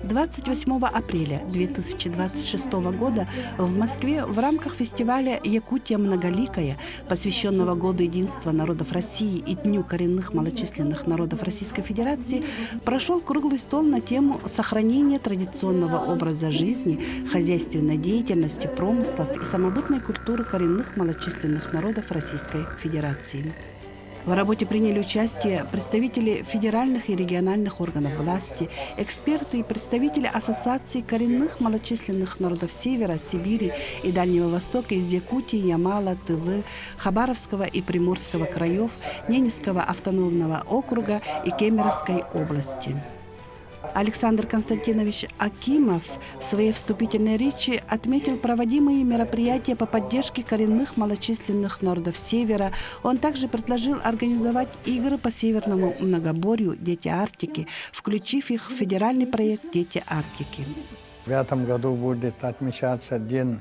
28 апреля 2026 года в Москве в рамках фестиваля «Якутия многоликая», посвященного Году единства народов России и Дню коренных малочисленных народов Российской Федерации, прошел круглый стол на тему сохранения традиционного образа жизни, хозяйственной деятельности, промыслов и самобытной культуры коренных малочисленных народов Российской Федерации. В работе приняли участие представители федеральных и региональных органов власти, эксперты и представители Ассоциации коренных малочисленных народов Севера, Сибири и Дальнего Востока из Якутии, Ямала, Тывы, Хабаровского и Приморского краев, Ненецкого автономного округа и Кемеровской области. Александр Константинович Акимов в своей вступительной речи отметил проводимые мероприятия по поддержке коренных малочисленных народов Севера. Он также предложил организовать игры по Северному многоборью «Дети Арктики», включив их в федеральный проект «Дети Арктики». В этом году будет отмечаться День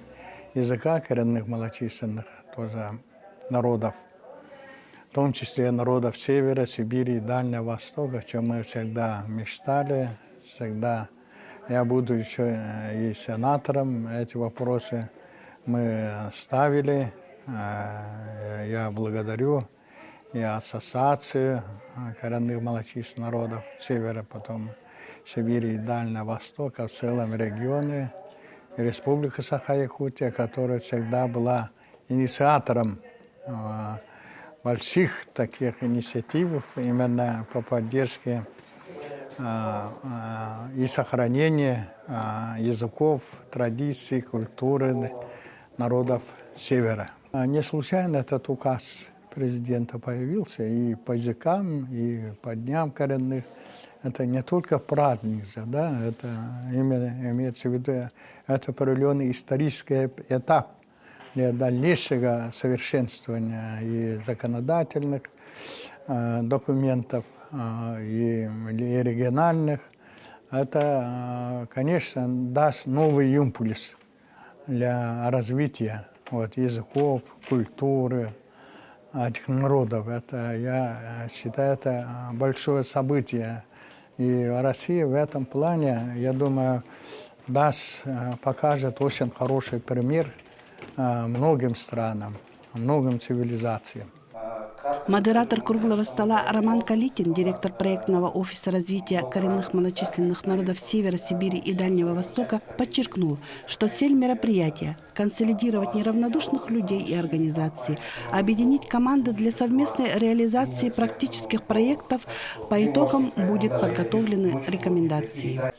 языка коренных малочисленных тоже народов, в том числе народов Севера, Сибири и Дальнего Востока, о чем мы всегда мечтали, всегда. Я буду еще и сенатором, эти вопросы мы ставили. Я благодарю и Ассоциацию коренных малочисленных народов Севера, потом Сибири и Дальнего Востока, в целом регионе, и Республика Саха-Якутия, которая всегда была инициатором больших таких инициатив именно по поддержке и сохранению языков, традиций, культуры народов Севера. Не случайно этот указ президента появился и по языкам, и по дням коренных. Это не только праздник же, да, это именно имеется в виду, это определенный исторический этап для дальнейшего совершенствования и законодательных документов, и региональных. Это, конечно, даст новый импульс для развития языков, культуры этих народов. Это, я считаю, это большое событие. И Россия в этом плане, я думаю, покажет очень хороший пример многим странам, многим цивилизациям. Модератор круглого стола Роман Калитин, директор проектного офиса развития коренных малочисленных народов Севера, Сибири и Дальнего Востока, подчеркнул, что цель мероприятия – консолидировать неравнодушных людей и организаций, объединить команды для совместной реализации практических проектов. По итогам будет подготовлены рекомендации.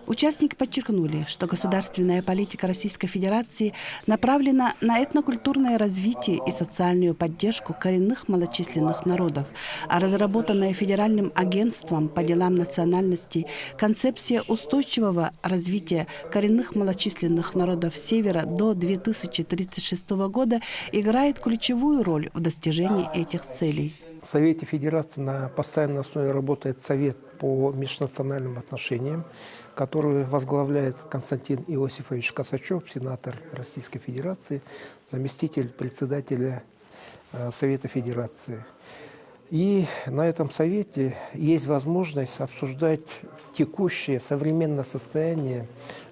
Участники подчеркнули, что государственная политика Российской Федерации направлена на этнокультурное развитие и социальную поддержку коренных малочисленных народов, а разработанная Федеральным агентством по делам национальностей концепция устойчивого развития коренных малочисленных народов Севера до 2036 года играет ключевую роль в достижении этих целей. В Совете Федерации на постоянной основе работает Совет по межнациональным отношениям, который возглавляет Константин Иосифович Косачев, сенатор Российской Федерации, заместитель председателя Совета Федерации. И на этом совете есть возможность обсуждать текущее современное состояние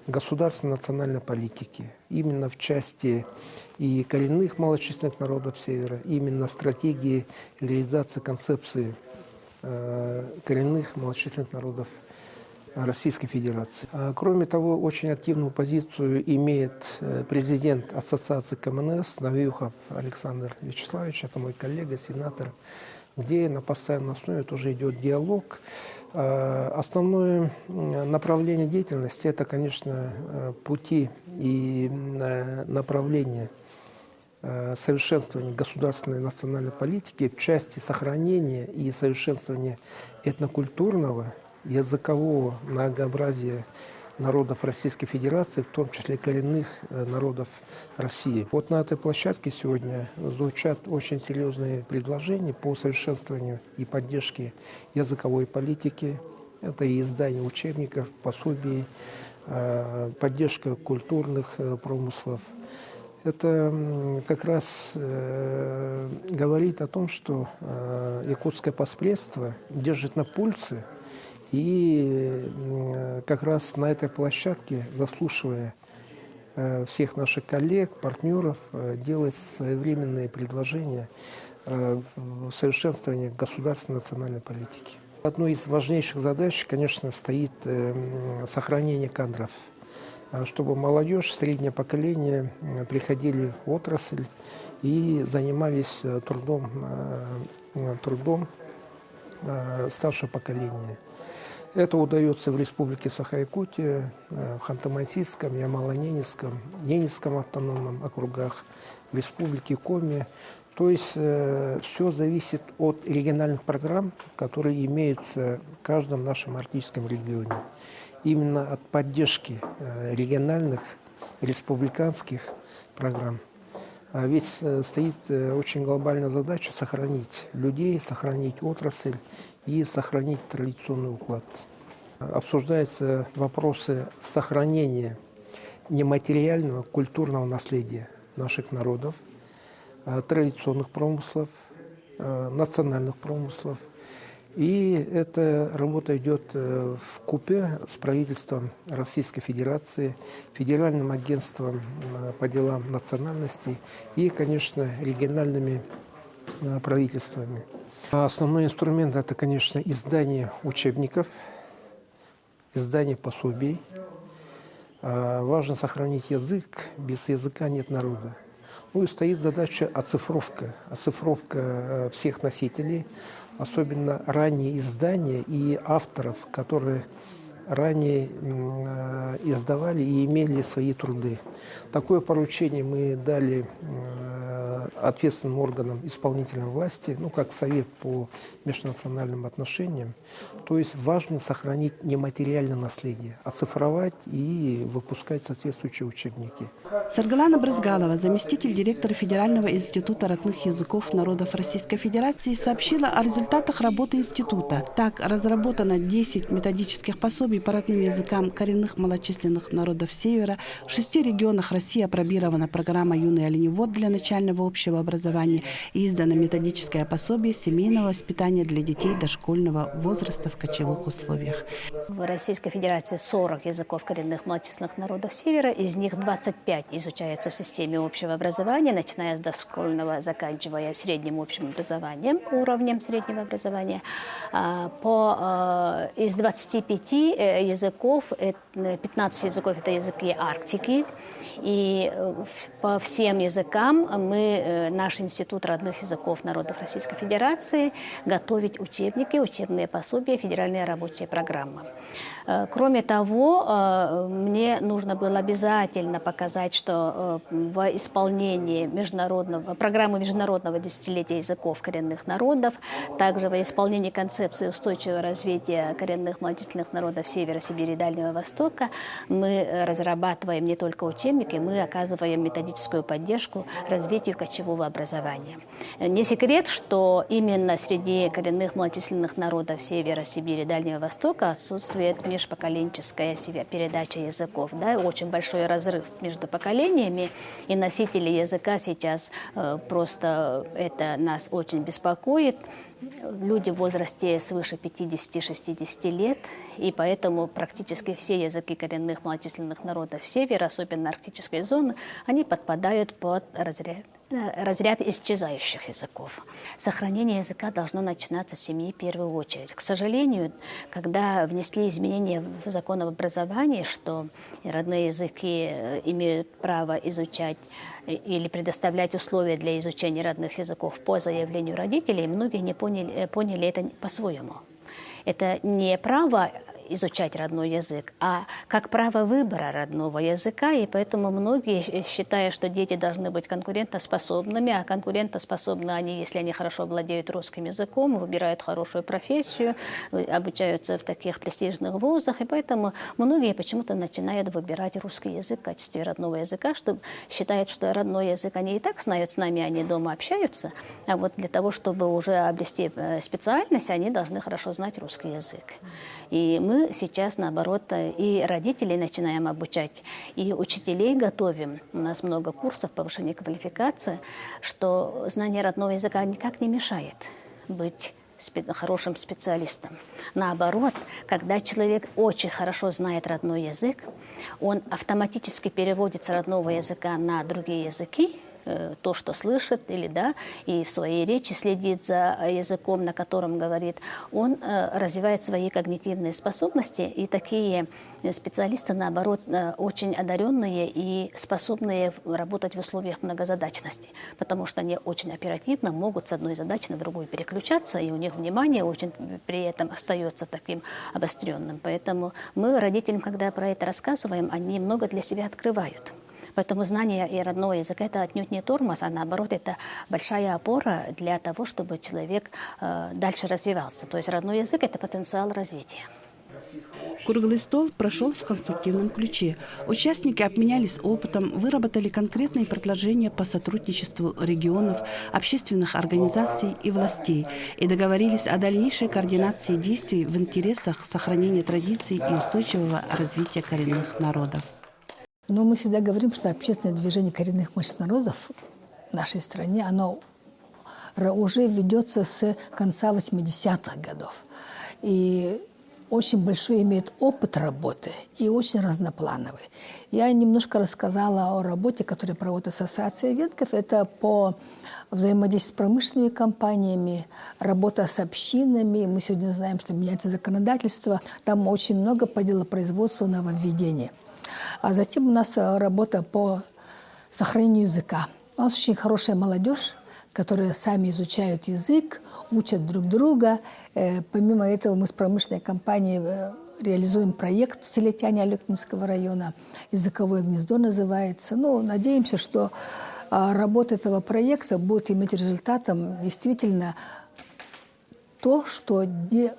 государственной национальной политики. Именно в части и коренных малочисленных народов Севера, именно стратегии реализации концепции коренных малочисленных народов Российской Федерации. Кроме того, очень активную позицию имеет президент Ассоциации КМНС Навьюхов Александр Вячеславович, это мой коллега, сенатор, где на постоянной основе тоже идет диалог. Основное направление деятельности – это, конечно, пути и направления совершенствования государственной национальной политики в части сохранения и совершенствования этнокультурного, языкового многообразия народов Российской Федерации, в том числе коренных народов России. Вот на этой площадке сегодня звучат очень серьезные предложения по совершенствованию и поддержке языковой политики. Это и издание учебников, пособий, поддержка культурных промыслов. Это как раз говорит о том, что якутское поспредство держит на пульсе И как раз на этой площадке, заслушивая всех наших коллег, партнеров, делать своевременные предложения в совершенствовании государственной национальной политики. Одной из важнейших задач, конечно, стоит сохранение кадров, чтобы молодежь, среднее поколение приходили в отрасль и занимались трудом старшего поколения. Это удается в Республике Саха-Якутия, в Ханты-Мансийском, Ямало-Ненецком автономном округах, в Республике Коми. То есть все зависит от региональных программ, которые имеются в каждом нашем арктическом регионе. Именно от поддержки региональных, республиканских программ. Ведь стоит очень глобальная задача сохранить людей, сохранить отрасль и сохранить традиционный уклад. Обсуждаются вопросы сохранения нематериального культурного наследия наших народов, традиционных промыслов, национальных промыслов. И эта работа идет вкупе с правительством Российской Федерации, Федеральным агентством по делам национальностей и, конечно, региональными правительствами. Основной инструмент – это, конечно, издание учебников, издание пособий. Важно сохранить язык, без языка нет народа. Ну и стоит задача оцифровка всех носителей, особенно ранние издания и авторов, которые ранее издавали и имели свои труды. Такое поручение мы дали ответственным органам исполнительной власти, ну, как Совет по межнациональным отношениям. То есть важно сохранить нематериальное наследие, оцифровать и выпускать соответствующие учебники. Саргалана Брызгалова, заместитель директора Федерального института родных языков народов Российской Федерации, сообщила о результатах работы института. Так, разработано 10 методических пособий по родным языкам коренных малочисленных народов Севера. В 6 регионах России опробирована программа «Юный оленевод» для начального общего образования и издано методическое пособие семейного воспитания для детей дошкольного возраста в кочевых условиях. В Российской Федерации 40 языков коренных малочисленных народов Севера, из них 25 изучаются в системе общего образования, начиная с дошкольного, заканчивая средним общим образованием, уровнем среднего образования. Из 25 языков, 15 языков – это языки Арктики, и по всем языкам наш Институт родных языков народов Российской Федерации готовит учебники, учебные пособия, федеральные рабочие программы. Кроме того, мне нужно было обязательно показать, что в исполнении программы международного десятилетия языков коренных народов, также в исполнении концепции устойчивого развития коренных малочисленных народов Севера, Сибири и Дальнего Востока мы разрабатываем не только учебники, мы оказываем методическую поддержку развитию кочевого образования. Не секрет, что именно среди коренных малочисленных народов Севера, Сибири и Дальнего Востока отсутствует межпоколенческая передача языков. Да? Очень большой разрыв между поколениями, и носители языка сейчас просто это нас очень беспокоит. Люди в возрасте свыше 50-60 лет, и поэтому практически все языки коренных малочисленных народов Севера, особенно арктической зоны, они подпадают под разряд исчезающих языков. Сохранение языка должно начинаться с семьи в первую очередь. К сожалению, когда внесли изменения в закон об образовании, что родные языки имеют право изучать или предоставлять условия для изучения родных языков по заявлению родителей, многие не поняли это по-своему. Это не право изучать родной язык, а как право выбора родного языка, и поэтому многие считают, что дети должны быть конкурентоспособными, а конкурентоспособны они, если они хорошо владеют русским языком, выбирают хорошую профессию, обучаются в таких престижных вузах, и поэтому многие почему-то начинают выбирать русский язык в качестве родного языка, что считают, что родной язык они и так знают, с нами они дома общаются, а вот для того, чтобы уже обрести специальность, они должны хорошо знать русский язык. И мы сейчас, наоборот, и родителей начинаем обучать, и учителей готовим. У нас много курсов повышения квалификации, что знание родного языка никак не мешает быть хорошим специалистом. Наоборот, когда человек очень хорошо знает родной язык, он автоматически переводит с родного языка на другие языки, то, что слышит, или, да, и в своей речи следит за языком, на котором говорит, он развивает свои когнитивные способности, и такие специалисты, наоборот, очень одаренные и способные работать в условиях многозадачности, потому что они очень оперативно могут с одной задачи на другую переключаться, и у них внимание очень при этом остается таким обостренным. Поэтому мы родителям, когда про это рассказываем, они много для себя открывают. Поэтому знание и родного языка – это отнюдь не тормоз, а наоборот, это большая опора для того, чтобы человек дальше развивался. То есть родной язык – это потенциал развития. Круглый стол прошел в конструктивном ключе. Участники обменялись опытом, выработали конкретные предложения по сотрудничеству регионов, общественных организаций и властей и договорились о дальнейшей координации действий в интересах сохранения традиций и устойчивого развития коренных народов. Но мы всегда говорим, что общественное движение коренных малочисленных народов в нашей стране, оно уже ведется с конца 80-х годов. И очень большой имеет опыт работы и очень разноплановый. Я немножко рассказала о работе, которую проводит Ассоциация венков. Это по взаимодействию с промышленными компаниями, работа с общинами. Мы сегодня знаем, что меняется законодательство. Там очень много по делопроизводству, нововведений. А затем у нас работа по сохранению языка. У нас очень хорошая молодежь, которые сами изучают язык, учат друг друга. Помимо этого мы с промышленной компанией реализуем проект «Селетяне» Алекминского района. «Языковое гнездо» называется. Ну, надеемся, что работа этого проекта будет иметь результатом действительно то, что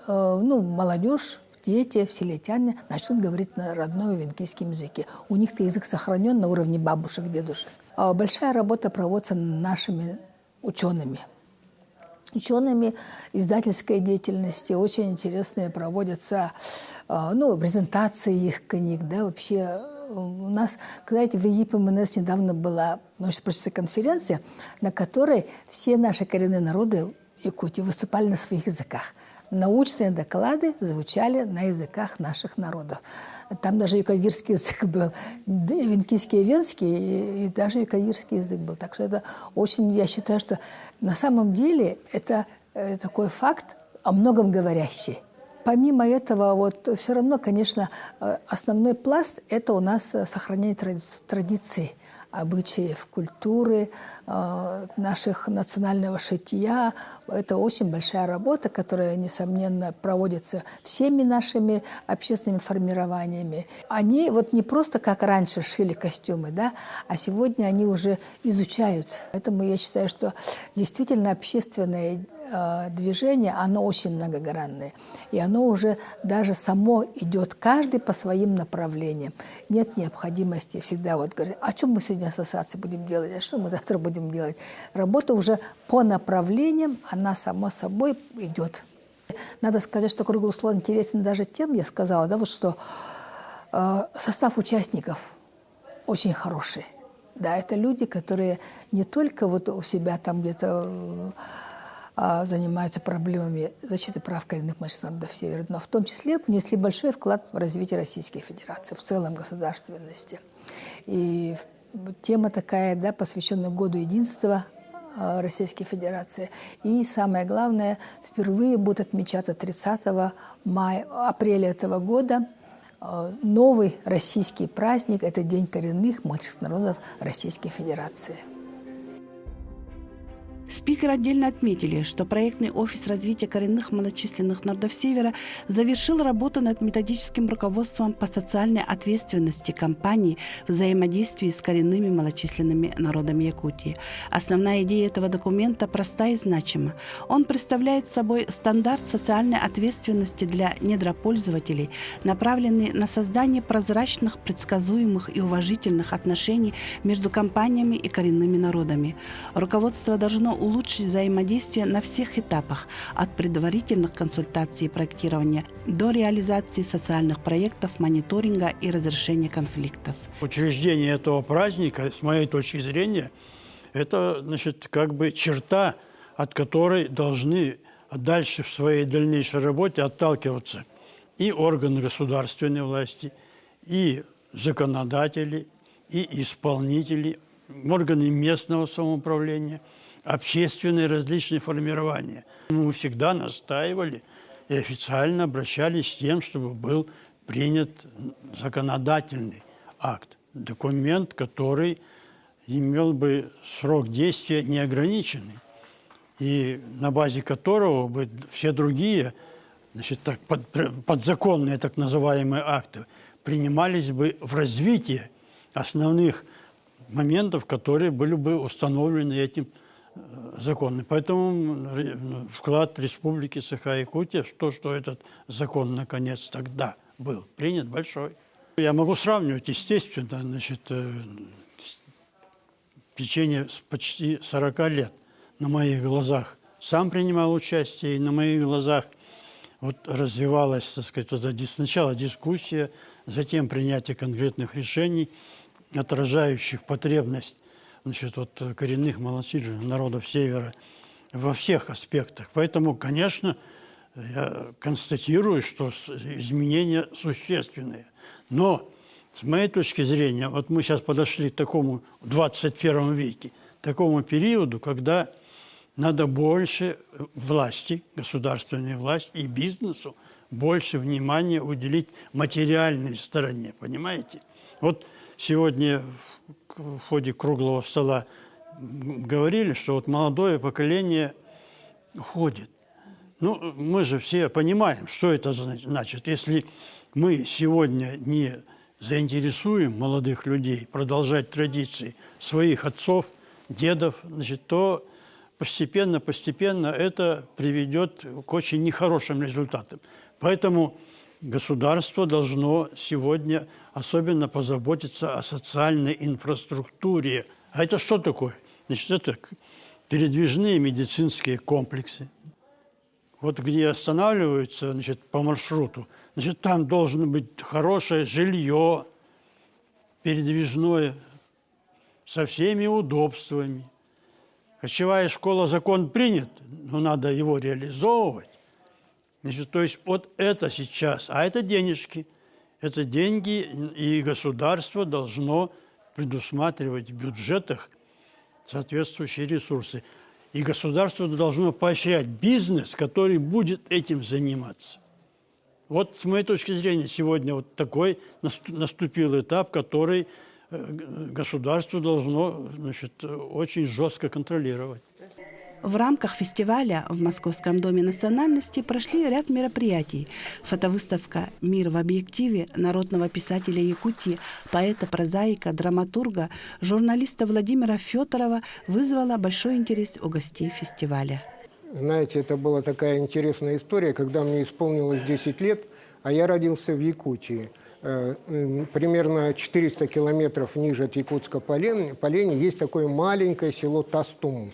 молодежь, дети, селетяне начнут говорить на родном венкийском языке. У них-то язык сохранен на уровне бабушек, дедушек. Большая работа проводится нашими учеными. Учеными издательской деятельности очень интересные проводятся презентации их книг. Да, вообще у нас, знаете, в ЕИПМНС недавно была научно-практическая конференция, на которой все наши коренные народы Якутии выступали на своих языках. Научные доклады звучали на языках наших народов. Там даже юкагирский язык был, венкийский и венский, и даже юкагирский язык был. Так что это очень, я считаю, что на самом деле это такой факт о многом говорящий. Помимо этого, все равно, конечно, основной пласт – это у нас сохранение традиций, обычаев, культуры, наших национального шитья. Это очень большая работа, которая, несомненно, проводится всеми нашими общественными формированиями. Они не просто как раньше шили костюмы, да, а сегодня они уже изучают. Поэтому я считаю, что действительно общественное движение, оно очень многогранное. И оно уже даже само идет, каждый по своим направлениям. Нет необходимости всегда говорить, о чем мы сегодня ассоциации будем делать, а что мы завтра будем делать. Работа уже по направлениям, она само собой идет. Надо сказать, что круглый стол интересен даже тем, я сказала, да, что состав участников очень хороший. Да, это люди, которые не только у себя там где-то занимаются проблемами защиты прав коренных малочисленных народов Севера, но в том числе внесли большой вклад в развитие Российской Федерации, в целом государственности. И тема такая, да, посвященная Году единства Российской Федерации. И самое главное, впервые будет отмечаться 30 апреля этого года новый российский праздник – это День коренных малочисленных народов Российской Федерации. Спикеры отдельно отметили, что проектный офис развития коренных малочисленных народов Севера завершил работу над методическим руководством по социальной ответственности компаний в взаимодействии с коренными малочисленными народами Якутии. Основная идея этого документа проста и значима. Он представляет собой стандарт социальной ответственности для недропользователей, направленный на создание прозрачных, предсказуемых и уважительных отношений между компаниями и коренными народами. Руководство должно улучшить взаимодействие на всех этапах, от предварительных консультаций и проектирования до реализации социальных проектов, мониторинга и разрешения конфликтов. Учреждение этого праздника, с моей точки зрения, это, черта, от которой должны дальше в своей дальнейшей работе отталкиваться и органы государственной власти, и законодатели, и исполнители, органы местного самоуправления, общественные различные формирования. Мы всегда настаивали и официально обращались с тем, чтобы был принят законодательный акт, документ, который имел бы срок действия неограниченный, и на базе которого бы все другие, значит, подзаконные так называемые акты принимались бы в развитии основных моментов, которые были бы установлены этим законом. Поэтому вклад Республики Саха-Якутия в то, что этот закон наконец тогда был принят, большой. Я могу сравнивать, естественно, значит, в течение почти 40 лет на моих глазах сам принимал участие, и на моих глазах вот развивалась, так сказать, сначала дискуссия, затем принятие конкретных решений, отражающих потребность, значит, вот, коренных малочисленных народов Севера во всех аспектах. Поэтому, конечно, я констатирую, что изменения существенные. Но, с моей точки зрения, вот мы сейчас подошли к такому, в 21 веке, такому периоду, когда надо больше власти, государственной власти и бизнесу, больше внимания уделить материальной стороне, понимаете? Вот сегодня в ходе круглого стола говорили, что вот молодое поколение уходит. Ну, мы же все понимаем, что это значит. Если мы сегодня не заинтересуем молодых людей продолжать традиции своих отцов, дедов, значит, то постепенно это приведет к очень нехорошим результатам. Поэтому государство должно сегодня особенно позаботиться о социальной инфраструктуре. А это что такое? Значит, это передвижные медицинские комплексы. Вот где останавливаются, значит, по маршруту, значит, там должно быть хорошее жилье, передвижное, со всеми удобствами. Кочевая школа, закон принят, но надо его реализовывать. Значит, то есть вот это сейчас, а это денежки. Это деньги, и государство должно предусматривать в бюджетах соответствующие ресурсы. И государство должно поощрять бизнес, который будет этим заниматься. Вот с моей точки зрения сегодня вот такой наступил этап, который государство должно, значит, очень жестко контролировать. В рамках фестиваля в Московском доме национальности прошли ряд мероприятий. Фотовыставка «Мир в объективе» народного писателя Якутии, поэта, прозаика, драматурга, журналиста Владимира Федорова вызвала большой интерес у гостей фестиваля. Знаете, это была такая интересная история, когда мне исполнилось 10 лет, а я родился в Якутии. Примерно 400 километров ниже от Якутска по Лене есть такое маленькое село Тастумус.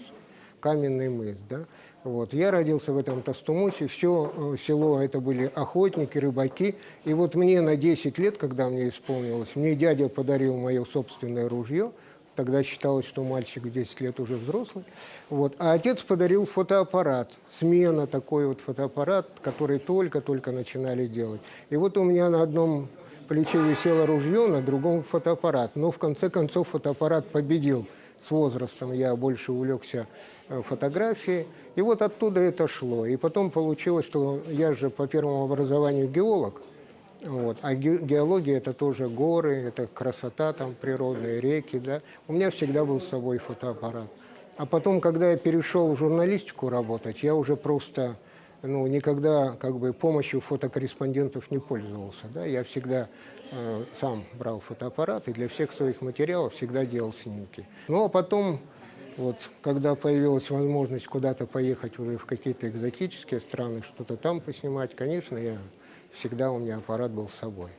Каменный мыс, да. Вот. Я родился в этом Тастумусе, все село это были охотники, рыбаки. И вот мне на 10 лет, когда мне исполнилось, мне дядя подарил мое собственное ружье. Тогда считалось, что мальчик в 10 лет уже взрослый. Вот. А отец подарил фотоаппарат, смена такой вот фотоаппарат, который только-только начинали делать. И вот у меня на одном плече висело ружье, на другом фотоаппарат. Но в конце концов фотоаппарат победил. С возрастом я больше увлекся фотографией. И вот оттуда это шло. И потом получилось, что я же по первому образованию геолог. Вот. А геология – это тоже горы, это красота, там природные реки. Да? У меня всегда был с собой фотоаппарат. А потом, когда я перешел в журналистику работать, я уже просто никогда помощью фотокорреспондентов не пользовался. Да? Я всегда сам брал фотоаппарат и для всех своих материалов всегда делал снимки. Ну а потом, вот, когда появилась возможность куда-то поехать уже в какие-то экзотические страны, что-то там поснимать, конечно, всегда у меня аппарат был с собой.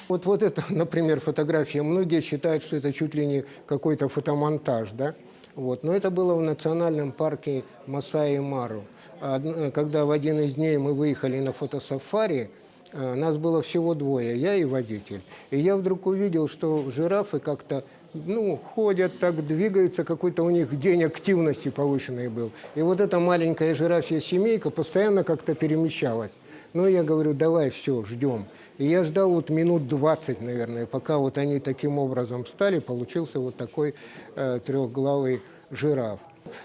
Вот это, например, фотография. Многие считают, что это чуть ли не какой-то фотомонтаж, да? Вот. Но это было в национальном парке Масаи-Мару. Когда в один из дней мы выехали на фотосафари, нас было всего двое, я и водитель. И я вдруг увидел, что жирафы как-то ну, ходят, так двигаются, какой-то у них день активности повышенный был. И вот эта маленькая жирафья семейка постоянно как-то перемещалась. Ну, я говорю, давай, все, ждем. И я ждал вот минут 20, наверное, пока вот они таким образом встали, получился вот такой трехглавый жираф.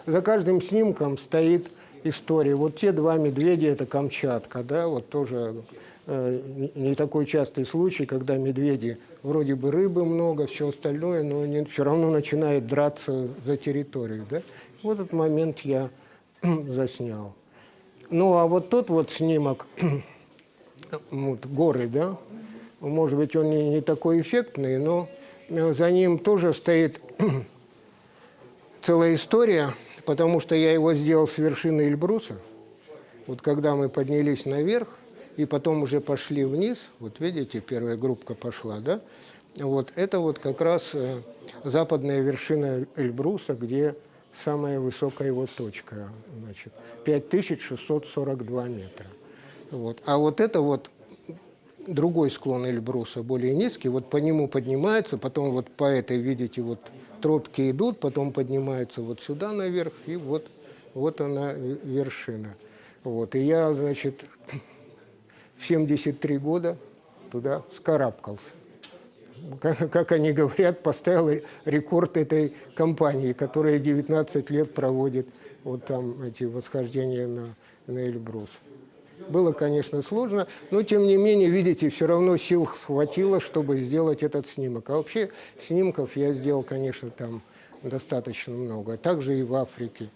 За каждым снимком стоит история. Вот те два медведя, это Камчатка, да, вот тоже не такой частый случай, когда медведи, вроде бы рыбы много, все остальное, но они все равно начинают драться за территорию, да. Вот этот момент я заснял. Ну, а вот тот вот снимок, вот, горы, да, может быть, он не такой эффектный, но за ним тоже стоит целая история, потому что я его сделал с вершины Эльбруса. Вот когда мы поднялись наверх, и потом уже пошли вниз, вот видите, первая группка пошла, да, вот это вот как раз западная вершина Эльбруса, где самая высокая его точка, значит, 5642 метра. Вот. А вот это вот другой склон Эльбруса, более низкий, вот по нему поднимается, потом вот по этой, видите, вот тропки идут, потом поднимаются вот сюда наверх, и вот она вершина. Вот. И я, значит, в 73 года туда вскарабкался. Как они говорят, поставил рекорд этой компании, которая 19 лет проводит вот там эти восхождения на Эльбрус. Было, конечно, сложно, но, тем не менее, видите, все равно сил хватило, чтобы сделать этот снимок. А вообще снимков я сделал, конечно, там достаточно много, а также и в Африке.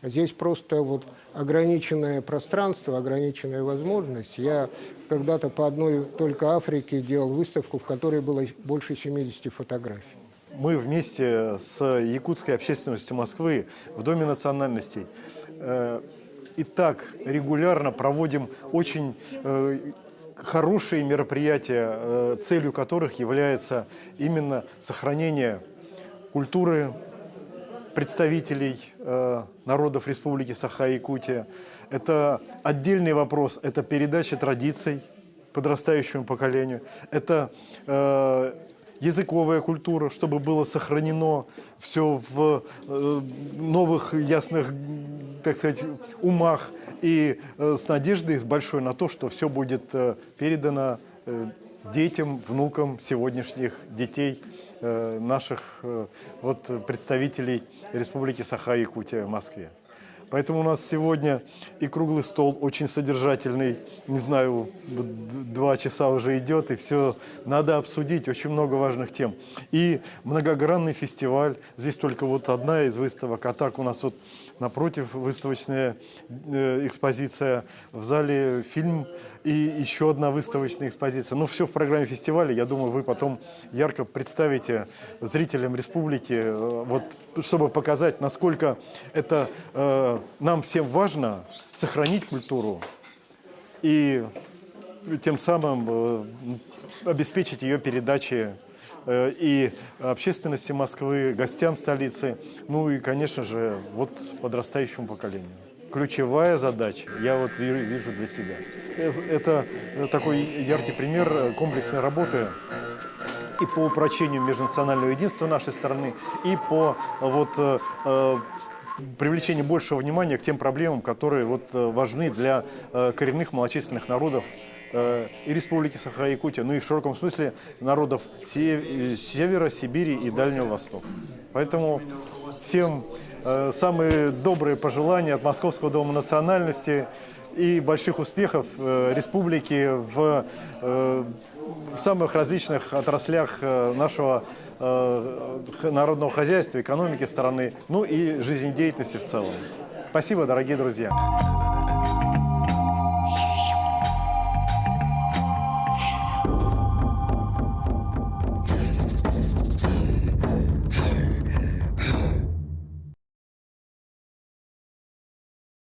Здесь просто вот ограниченное пространство, ограниченная возможность. Я когда-то по одной только Африке делал выставку, в которой было больше 70 фотографий. Мы вместе с якутской общественностью Москвы в Доме национальностей и так регулярно проводим очень хорошие мероприятия, целью которых является именно сохранение культуры представителей народов Республики Саха-Якутия. Это отдельный вопрос, это передача традиций подрастающему поколению, это языковая культура, чтобы было сохранено все в новых ясных, так сказать, умах и с надеждой, с большой на то, что все будет передано детям, внукам сегодняшних детей, наших вот, представителей Республики Саха-Якутия в Москве. Поэтому у нас сегодня и круглый стол очень содержательный, не знаю, 2 часа уже идет, и все надо обсудить, очень много важных тем. И многогранный фестиваль, здесь только вот одна из выставок, а так у нас вот напротив выставочная экспозиция, в зале фильм и еще одна выставочная экспозиция. Ну, все в программе фестиваля, я думаю, вы потом ярко представите зрителям республики, вот, чтобы показать, насколько это нам всем важно сохранить культуру и тем самым обеспечить ее передачи и общественности Москвы, гостям столицы, ну и, конечно же, вот подрастающему поколению. Ключевая задача, я вот вижу для себя, это такой яркий пример комплексной работы и по упрочению межнационального единства нашей страны, и по вот, привлечению большего внимания к тем проблемам, которые вот, важны для коренных малочисленных народов и Республики Саха-Якутия, ну и в широком смысле народов Севера, Сибири и Дальнего Востока. Поэтому всем самые добрые пожелания от Московского дома национальности и больших успехов республики в самых различных отраслях нашего народного хозяйства, экономики страны, ну и жизнедеятельности в целом. Спасибо, дорогие друзья.